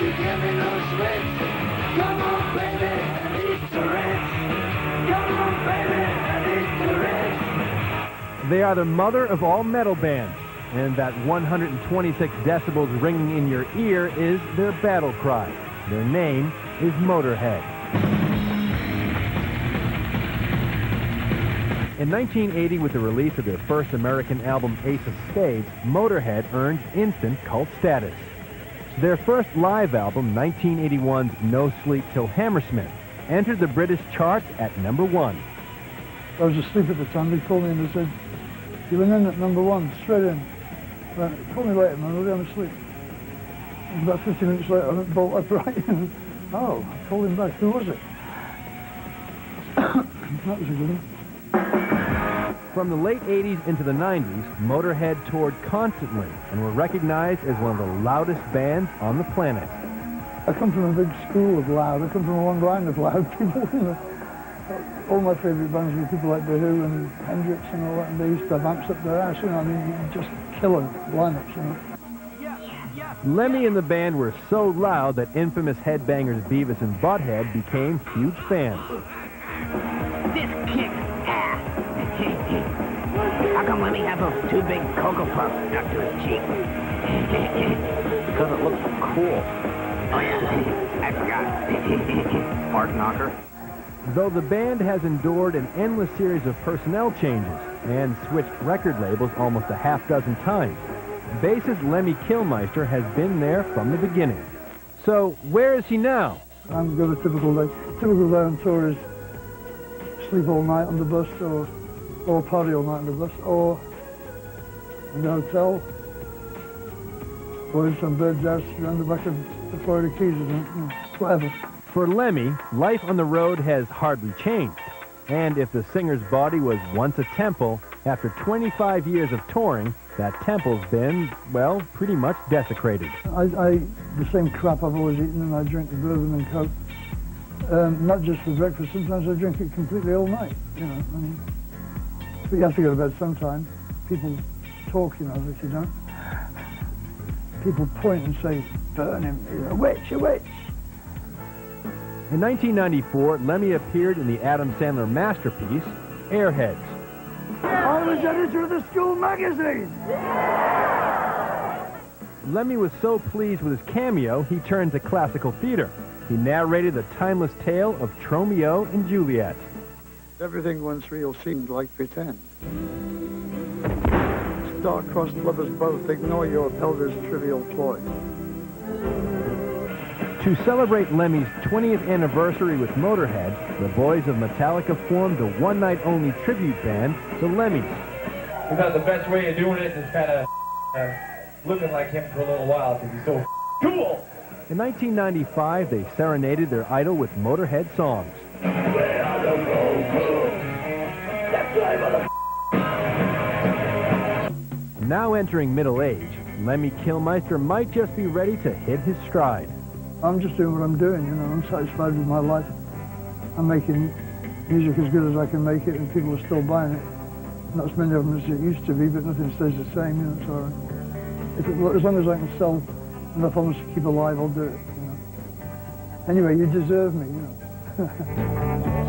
you give me no switch? Come on, baby, I need to rest. Come on, baby, I need to rest. They are the mother of all metal bands, and that 126 decibels ringing in your ear is their battle cry. Their name is Motorhead. In 1980, with the release of their first American album, Ace of Spades, Motorhead earned instant cult status. Their first live album, 1981's No Sleep Till Hammersmith, entered the British charts at #1. I was asleep at the time. They called me and they said, "You went in at #1, straight in." I went, "Call me later, man, I'm asleep." And about 50 minutes later, I went bolt upright. Oh, I called him back. Who was it? That was a good one. From the late 80s into the 90s, Motorhead toured constantly and were recognized as one of the loudest bands on the planet. I come from a big school of loud. I come from a long line of loud people. You know. All my favourite bands were people like The Who and Hendrix and all that, and they used to have amps up their ass, you know. I mean, just killer lineups, you know. Lemmy and the band were so loud that infamous headbangers Beavis and Butthead became huge fans. This kicks ass. How come Lemmy has those two big Cocoa Puffs stuck to his cheeks? Because it looks cool. Oh yeah, I forgot. Mark Knocker. Though the band has endured an endless series of personnel changes and switched record labels almost a half-dozen times, bassist Lemmy Kilmister has been there from the beginning. So where is he now? I'm got a typical day. Typical day on tour is sleep all night on the bus, or party all night on the bus, or in the hotel, or in some bird's house around the back of the Florida Keys, or something, whatever. For Lemmy, life on the road has hardly changed. And if the singer's body was once a temple, after 25 years of touring, that temple's been, well, pretty much desecrated. I the same crap I've always eaten, and I drink the bourbon and Coke. Not just for breakfast, sometimes I drink it completely all night, you know. I mean, but you have to go to bed sometime. People talk, you know, if you don't. People point and say, "Burn him, you're a witch, a witch." In 1994, Lemmy appeared in the Adam Sandler masterpiece, Airheads. I was editor of the school magazine! Lemmy was so pleased with his cameo, he turned to classical theater. He narrated the timeless tale of Tromeo and Juliet. Everything once real seemed like pretend. Star-crossed lovers both, ignore your elder's trivial ploy. To celebrate Lemmy's 20th anniversary with Motorhead, the boys of Metallica formed the one-night-only tribute band, the Lemmys. We thought the best way of doing it is kind of looking like him for a little while because he's so cool. In 1995, they serenaded their idol with Motorhead songs. Now entering middle age, Lemmy Kilmister might just be ready to hit his stride. I'm just doing what I'm doing, you know. I'm satisfied with my life. I'm making music as good as I can make it, and people are still buying it. Not as many of them as it used to be, but nothing stays the same, you know. It's all right. As long as I can sell enough of them to keep alive, I'll do it, you know. Anyway, you deserve me, you know.